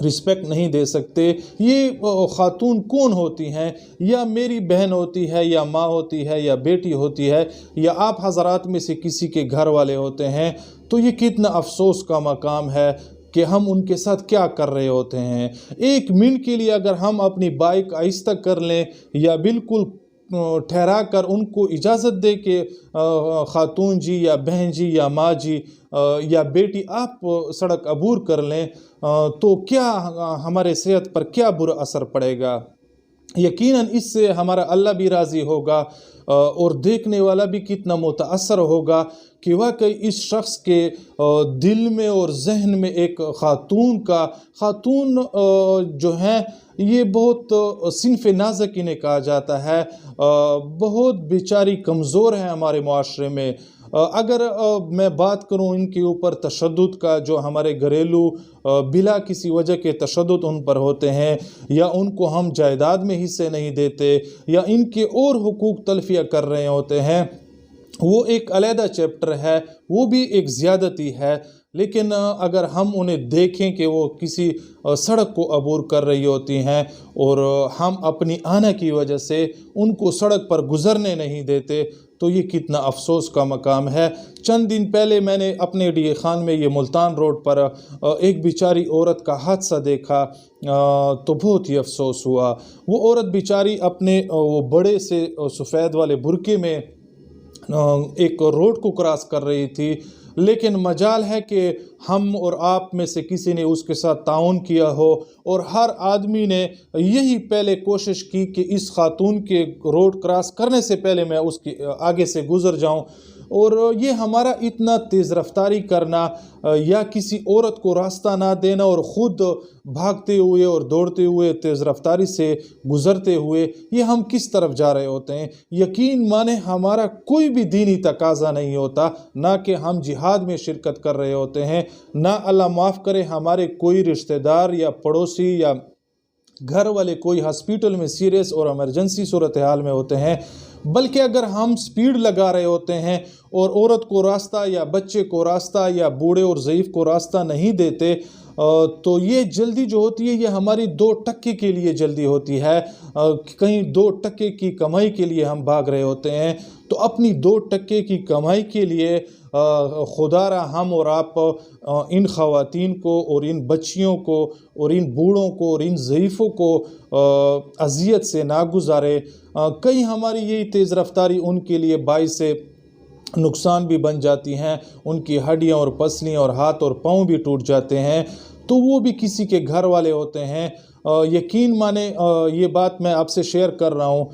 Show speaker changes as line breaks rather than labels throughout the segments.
Respect نہیں دے سکتے۔ یہ خاتون کون ہوتی ہیں؟ یا میری بہن ہوتی ہے، یا ماں ہوتی ہے، یا بیٹی ہوتی ہے، یا آپ حضرات میں سے کسی کے گھر والے ہوتے ہیں، تو یہ کتنا افسوس کا مقام ہے کہ ہم ان کے ساتھ کیا کر رہے ہوتے ہیں۔ ایک منٹ کے لیے اگر ہم اپنی بائک آہستہ کر لیں یا بالکل ٹھہرا کر ان کو اجازت دے کہ خاتون جی یا بہن جی یا ماں جی یا بیٹی آپ سڑک عبور کر لیں، تو کیا ہمارے صحت پر کیا برا اثر پڑے گا۔ یقیناً اس سے ہمارا اللہ بھی راضی ہوگا اور دیکھنے والا بھی کتنا متاثر ہوگا کہ واقعی اس شخص کے دل میں اور ذہن میں ایک خاتون جو ہیں یہ بہت صنف نازک انہیں کہا جاتا ہے، بہت بیچاری کمزور ہیں ہمارے معاشرے میں۔ اگر میں بات کروں ان کے اوپر تشدد کا، جو ہمارے گھریلو بلا کسی وجہ کے تشدد ان پر ہوتے ہیں، یا ان کو ہم جائیداد میں حصے نہیں دیتے، یا ان کے اور حقوق تلفیہ کر رہے ہوتے ہیں، وہ ایک علیحدہ چیپٹر ہے، وہ بھی ایک زیادتی ہے۔ لیکن اگر ہم انہیں دیکھیں کہ وہ کسی سڑک کو عبور کر رہی ہوتی ہیں اور ہم اپنی آنا کی وجہ سے ان کو سڑک پر گزرنے نہیں دیتے، تو یہ کتنا افسوس کا مقام ہے۔ چند دن پہلے میں نے اپنے ڈی اے خان میں یہ ملتان روڈ پر ایک بیچاری عورت کا حادثہ دیکھا تو بہت ہی افسوس ہوا۔ وہ عورت بیچاری اپنے وہ بڑے سے سفید والے برقعے میں ایک روڈ کو کراس کر رہی تھی، لیکن مجال ہے کہ ہم اور آپ میں سے کسی نے اس کے ساتھ تعاون کیا ہو، اور ہر آدمی نے یہی پہلے کوشش کی کہ اس خاتون کے روڈ کراس کرنے سے پہلے میں اس کے آگے سے گزر جاؤں۔ اور یہ ہمارا اتنا تیز رفتاری کرنا یا کسی عورت کو راستہ نہ دینا اور خود بھاگتے ہوئے اور دوڑتے ہوئے تیز رفتاری سے گزرتے ہوئے، یہ ہم کس طرف جا رہے ہوتے ہیں؟ یقین مانیں ہمارا کوئی بھی دینی تقاضا نہیں ہوتا، نہ کہ ہم جہاد میں شرکت کر رہے ہوتے ہیں، نہ اللہ معاف کرے ہمارے کوئی رشتہ دار یا پڑوسی یا گھر والے کوئی ہاسپیٹل میں سیریس اور ایمرجنسی صورتحال میں ہوتے ہیں، بلکہ اگر ہم سپیڈ لگا رہے ہوتے ہیں اور عورت کو راستہ یا بچے کو راستہ یا بوڑھے اور ضعیف کو راستہ نہیں دیتے، تو یہ جلدی جو ہوتی ہے یہ ہماری 2 ٹکے کے لیے جلدی ہوتی ہے، کہیں 2 ٹکے کی کمائی کے لیے ہم بھاگ رہے ہوتے ہیں۔ تو اپنی 2 ٹکے کی کمائی کے لیے خدا را ہم اور آپ ان خواتین کو اور ان بچیوں کو اور ان بوڑھوں کو اور ان ضعیفوں کو اذیت سے نہ گزارے۔ کئی ہماری یہی تیز رفتاری ان کے لیے باعث نقصان بھی بن جاتی ہیں، ان کی ہڈیاں اور پسلیاں اور ہاتھ اور پاؤں بھی ٹوٹ جاتے ہیں، تو وہ بھی کسی کے گھر والے ہوتے ہیں۔ یقین مانیں یہ بات میں آپ سے شیئر کر رہا ہوں،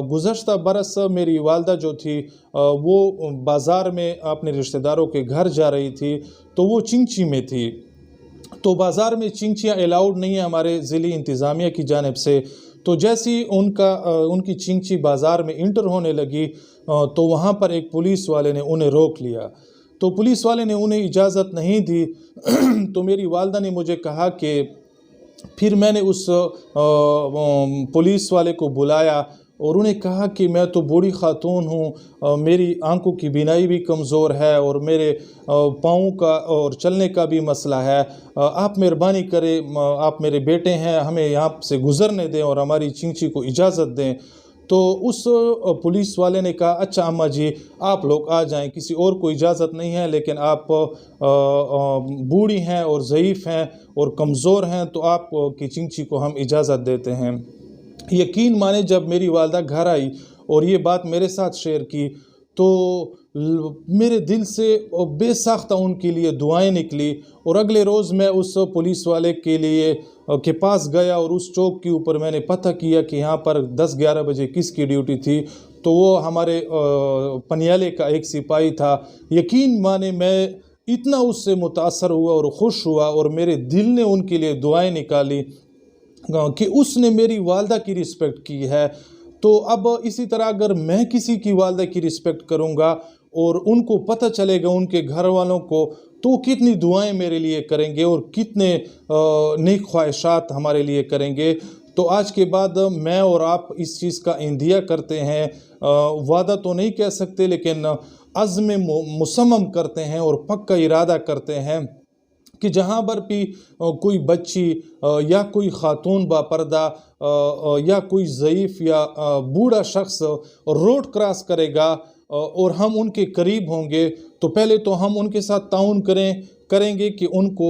گزشتہ برس میری والدہ جو تھی وہ بازار میں اپنے رشتہ داروں کے گھر جا رہی تھی، تو وہ چنگچی میں تھی۔ تو بازار میں چنگچیاں الاؤڈ نہیں ہیں ہمارے ضلعی انتظامیہ کی جانب سے، تو جیسی ان کی چنگچی بازار میں انٹر ہونے لگی تو وہاں پر ایک پولیس والے نے انہیں روک لیا۔ تو پولیس والے نے انہیں اجازت نہیں دی تو میری والدہ نے مجھے کہا کہ پھر میں نے اس پولیس والے کو بلایا اور انہیں کہا کہ میں تو بوڑھی خاتون ہوں، میری آنکھوں کی بینائی بھی کمزور ہے اور میرے پاؤں کا اور چلنے کا بھی مسئلہ ہے، آپ مہربانی کریں، آپ میرے بیٹے ہیں، ہمیں یہاں سے گزرنے دیں اور ہماری چنگچی کو اجازت دیں۔ تو اس پولیس والے نے کہا اچھا اماں جی آپ لوگ آ جائیں، کسی اور کو اجازت نہیں ہے، لیکن آپ بوڑھی ہیں اور ضعیف ہیں اور کمزور ہیں تو آپ کی چنگچی کو ہم اجازت دیتے ہیں۔ یقین مانے جب میری والدہ گھر آئی اور یہ بات میرے ساتھ شیئر کی تو میرے دل سے بے ساختہ ان کے لیے دعائیں نکلی، اور اگلے روز میں اس پولیس والے کے پاس گیا اور اس چوک کے اوپر میں نے پتہ کیا کہ یہاں پر 10-11 بجے کس کی ڈیوٹی تھی، تو وہ ہمارے پنیالے کا ایک سپاہی تھا۔ یقین مانے میں اتنا اس سے متاثر ہوا اور خوش ہوا، اور میرے دل نے ان کے لیے دعائیں نکالی کہ اس نے میری والدہ کی رسپیکٹ کی ہے۔ تو اب اسی طرح اگر میں کسی کی والدہ کی رسپیکٹ کروں گا اور ان کو پتہ چلے گا ان کے گھر والوں کو، تو کتنی دعائیں میرے لیے کریں گے اور کتنے نیک خواہشات ہمارے لیے کریں گے۔ تو آج کے بعد میں اور آپ اس چیز کا اندیہ کرتے ہیں، وعدہ تو نہیں کہہ سکتے لیکن عزم مصمم کرتے ہیں اور پکا ارادہ کرتے ہیں کہ جہاں پر بھی کوئی بچی یا کوئی خاتون با پردہ یا کوئی ضعیف یا بوڑھا شخص روڈ کراس کرے گا اور ہم ان کے قریب ہوں گے تو پہلے تو ہم ان کے ساتھ تعاون کریں گے کہ ان کو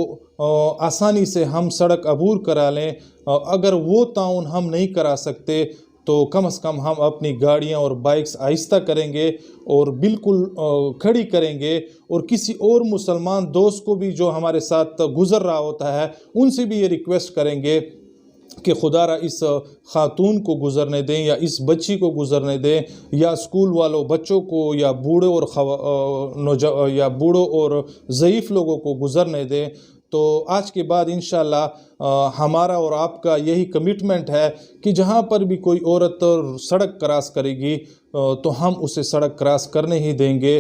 آسانی سے ہم سڑک عبور کرا لیں۔ اگر وہ تعاون ہم نہیں کرا سکتے تو کم از کم ہم اپنی گاڑیاں اور بائکس آہستہ کریں گے اور بالکل کھڑی کریں گے، اور کسی اور مسلمان دوست کو بھی جو ہمارے ساتھ گزر رہا ہوتا ہے ان سے بھی یہ ریکویسٹ کریں گے کہ خدا را اس خاتون کو گزرنے دیں یا اس بچی کو گزرنے دیں، یا اسکول والوں بچوں کو یا بوڑھوں اور ضعیف لوگوں کو گزرنے دیں۔ تو آج کے بعد انشاءاللہ ہمارا اور آپ کا یہی کمٹمنٹ ہے کہ جہاں پر بھی کوئی عورت سڑک کراس کرے گی تو ہم اسے سڑک کراس کرنے ہی دیں گے،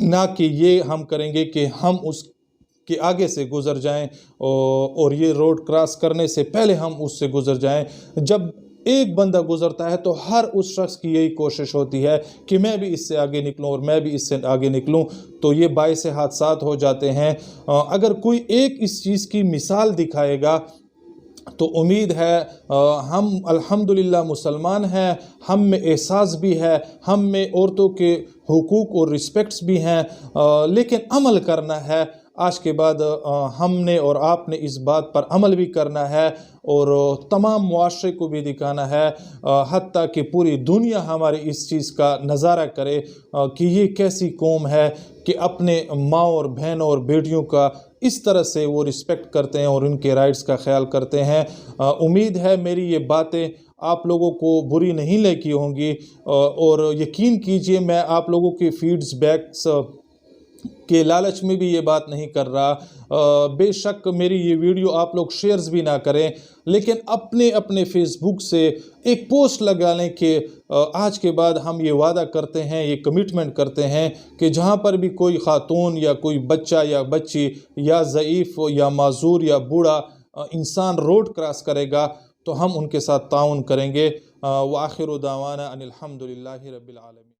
نہ کہ یہ ہم کریں گے کہ ہم اس کے آگے سے گزر جائیں اور یہ روڈ کراس کرنے سے پہلے ہم اس سے گزر جائیں۔ جب ایک بندہ گزرتا ہے تو ہر اس شخص کی یہی کوشش ہوتی ہے کہ میں بھی اس سے آگے نکلوں اور میں بھی اس سے آگے نکلوں، تو یہ باعث حادثات ہو جاتے ہیں۔ اگر کوئی ایک اس چیز کی مثال دکھائے گا تو امید ہے ہم الحمدللہ مسلمان ہیں، ہم میں احساس بھی ہے، ہم میں عورتوں کے حقوق اور رسپیکٹس بھی ہیں، لیکن عمل کرنا ہے۔ آج کے بعد ہم نے اور آپ نے اس بات پر عمل بھی کرنا ہے اور تمام معاشرے کو بھی دکھانا ہے، حتیٰ کہ پوری دنیا ہماری اس چیز کا نظارہ کرے کہ یہ کیسی قوم ہے کہ اپنے ماں اور بہنوں اور بیٹیوں کا اس طرح سے وہ رسپیکٹ کرتے ہیں اور ان کے رائٹس کا خیال کرتے ہیں۔ امید ہے میری یہ باتیں آپ لوگوں کو بری نہیں لگی ہوں گی، اور یقین کیجئے میں آپ لوگوں کے فیڈز بیکس کے لالچ میں بھی یہ بات نہیں کر رہا۔ بے شک میری یہ ویڈیو آپ لوگ شیئرز بھی نہ کریں، لیکن اپنے فیس بک سے ایک پوسٹ لگا لیں کہ آج کے بعد ہم یہ وعدہ کرتے ہیں، یہ کمٹمنٹ کرتے ہیں کہ جہاں پر بھی کوئی خاتون یا کوئی بچہ یا بچی یا ضعیف یا معذور یا بوڑھا انسان روڈ کراس کرے گا تو ہم ان کے ساتھ تعاون کریں گے۔ وآخر دعوانا ان الحمدللہ رب العالمین۔